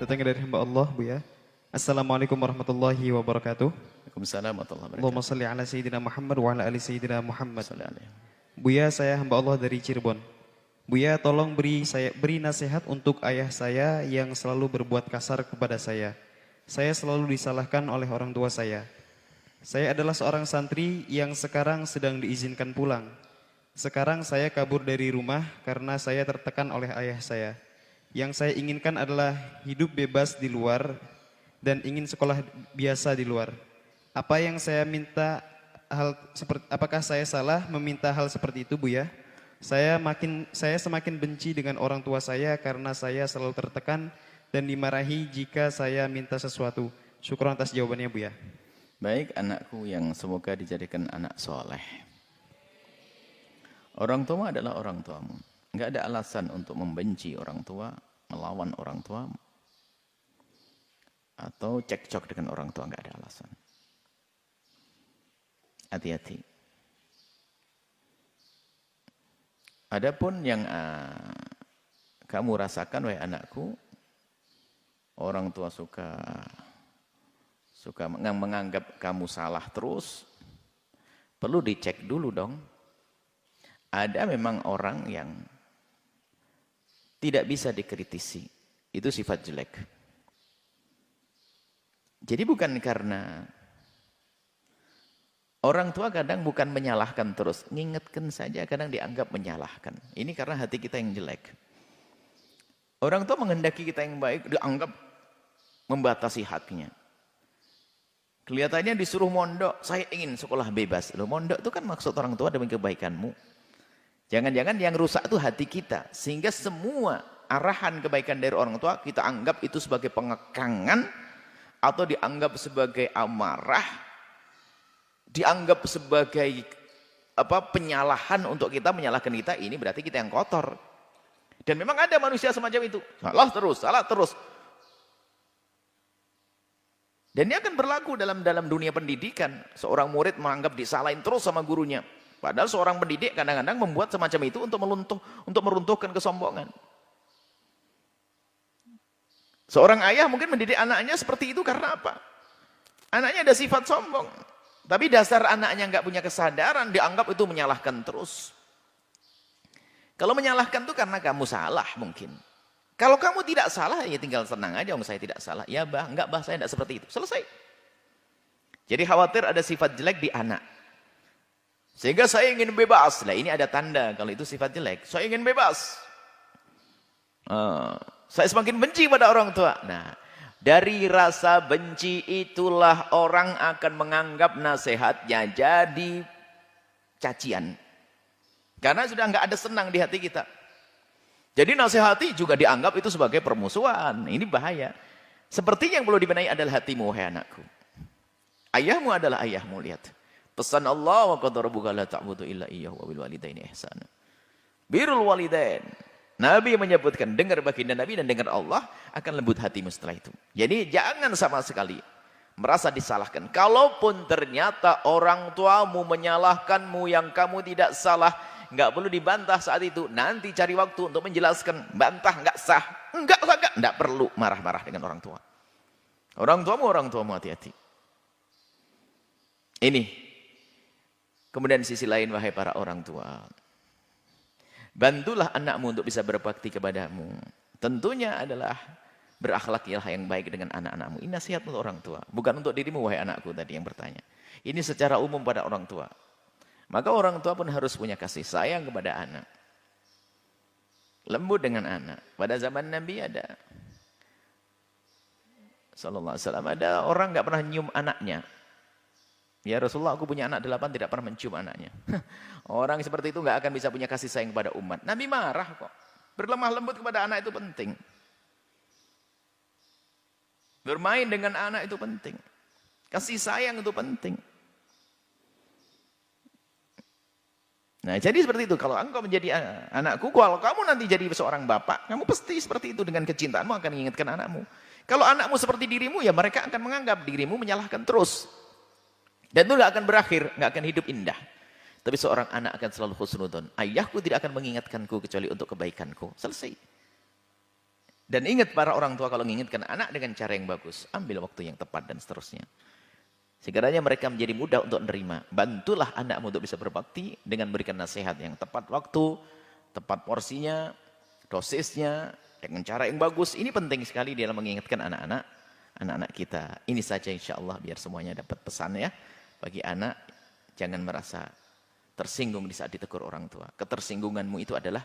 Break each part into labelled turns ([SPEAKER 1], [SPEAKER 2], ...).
[SPEAKER 1] Datangnya dari hamba Allah, Bu ya. Assalamualaikum warahmatullahi wabarakatuh.
[SPEAKER 2] Waalaikumsalam warahmatullahi
[SPEAKER 1] Allahumma
[SPEAKER 2] wabarakatuh.
[SPEAKER 1] salli ala Sayyidina Muhammad wa ala ali Sayyidina Muhammad.
[SPEAKER 2] Salli alaihi.
[SPEAKER 1] Buya, saya hamba Allah dari Cirebon. Buya, tolong beri nasihat untuk ayah saya yang selalu berbuat kasar kepada saya. Saya selalu disalahkan oleh orang tua saya. Saya adalah seorang santri yang sekarang sedang diizinkan pulang. Sekarang saya kabur dari rumah karena saya tertekan oleh ayah saya. Yang saya inginkan adalah hidup bebas di luar dan ingin sekolah biasa di luar. Apa yang saya minta apakah saya salah meminta hal seperti itu, Bu ya? Saya semakin benci dengan orang tua saya karena saya selalu tertekan dan dimarahi jika saya minta sesuatu. Syukur atas jawabannya, Bu ya.
[SPEAKER 2] Baik anakku yang semoga dijadikan anak soleh. Orang tua adalah orang tuamu. Enggak ada alasan untuk membenci orang tua, melawan orang tua, atau cekcok dengan orang tua, enggak ada alasan. Hati-hati. Adapun yang kamu rasakan, wahai anakku, orang tua suka menganggap kamu salah terus, perlu dicek dulu dong. Ada memang orang yang tidak bisa dikritisi, itu sifat jelek. Jadi bukan karena orang tua kadang bukan menyalahkan terus, ngingetkan saja kadang dianggap menyalahkan. Ini karena hati kita yang jelek. Orang tua menghendaki kita yang baik, dianggap membatasi haknya. Kelihatannya disuruh mondok, saya ingin sekolah bebas. Loh, mondok itu kan maksud orang tua demi kebaikanmu. Jangan-jangan yang rusak itu hati kita. Sehingga semua arahan kebaikan dari orang tua kita anggap itu sebagai pengekangan atau dianggap sebagai amarah, dianggap sebagai penyalahan untuk kita, menyalahkan kita. Ini berarti kita yang kotor. Dan memang ada manusia semacam itu. Salah terus. Dan ini akan berlaku dalam dunia pendidikan. Seorang murid menganggap disalahin terus sama gurunya. Padahal seorang pendidik kadang-kadang membuat semacam itu untuk meruntuhkan kesombongan. Seorang ayah mungkin mendidik anaknya seperti itu karena apa? Anaknya ada sifat sombong. Tapi dasar anaknya nggak punya kesadaran, dianggap itu menyalahkan terus. Kalau menyalahkan itu karena kamu salah mungkin. Kalau kamu tidak salah, ya tinggal senang aja, saya tidak salah. Ya enggak saya tidak seperti itu. Selesai. Jadi khawatir ada sifat jelek di anak. Sehingga saya ingin bebas. Nah ini ada tanda kalau itu sifat jelek. Saya ingin bebas. Saya semakin benci pada orang tua. Nah, dari rasa benci itulah orang akan menganggap nasihatnya jadi cacian. Karena sudah nggak ada senang di hati kita. Jadi nasihati juga dianggap itu sebagai permusuhan. Ini bahaya. Sepertinya yang perlu dibenahi adalah hatimu, wahai anakku. Ayahmu adalah ayahmu, lihat. Pesan Allah, wa qadara rabbuka la ta'budu illa iyyahu wa bil walidaini ihsana. Birrul walidain. Nabi menyebutkan, dengar baginda Nabi dan dengar Allah, akan lembut hatimu setelah itu. Jadi jangan sama sekali merasa disalahkan. Kalaupun ternyata orang tuamu menyalahkanmu yang kamu tidak salah, nggak perlu dibantah saat itu. Nanti cari waktu untuk menjelaskan. Bantah nggak sah. Nggak perlu marah-marah dengan orang tua. Orang tuamu hati-hati. Ini. Kemudian sisi lain, wahai para orang tua. Bantulah anakmu untuk bisa berbakti kepadamu. Tentunya adalah berakhlakilah yang baik dengan anak-anakmu. Ini nasihat untuk orang tua. Bukan untuk dirimu, wahai anakku tadi yang bertanya. Ini secara umum pada orang tua. Maka orang tua pun harus punya kasih sayang kepada anak. Lembut dengan anak. Pada zaman Nabi ada. Sallallahu alaihi wasallam, ada orang nggak pernah nyium anaknya. Ya Rasulullah, aku punya anak 8 tidak pernah mencium anaknya. Orang seperti itu nggak akan bisa punya kasih sayang kepada umat. Nabi marah kok. Berlemah lembut kepada anak itu penting. Bermain dengan anak itu penting. Kasih sayang itu penting. Nah jadi seperti itu. Kalau engkau menjadi anakku, kalau kamu nanti jadi seorang bapak, kamu pasti seperti itu. Dengan kecintaanmu akan mengingatkan anakmu. Kalau anakmu seperti dirimu, ya mereka akan menganggap dirimu menyalahkan terus. Dan itu nggak akan berakhir, nggak akan hidup indah. Tapi seorang anak akan selalu husnudon. Ayahku tidak akan mengingatkanku kecuali untuk kebaikanku. Selesai. Dan ingat para orang tua kalau mengingatkan anak dengan cara yang bagus, ambil waktu yang tepat dan seterusnya. Sekiranya mereka menjadi mudah untuk menerima. Bantulah anakmu untuk bisa berbakti dengan memberikan nasihat yang tepat waktu, tepat porsinya, dosisnya, dengan cara yang bagus. Ini penting sekali dalam mengingatkan anak-anak kita. Ini saja insya Allah biar semuanya dapat pesan ya. Bagi anak, jangan merasa tersinggung di saat ditegur orang tua. Ketersinggunganmu itu adalah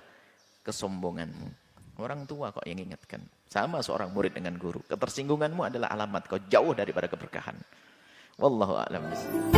[SPEAKER 2] kesombonganmu. Orang tua kok yang ingatkan. Sama seorang murid dengan guru. Ketersinggunganmu adalah alamat kau jauh daripada keberkahan. Wallahu a'lam bishawab.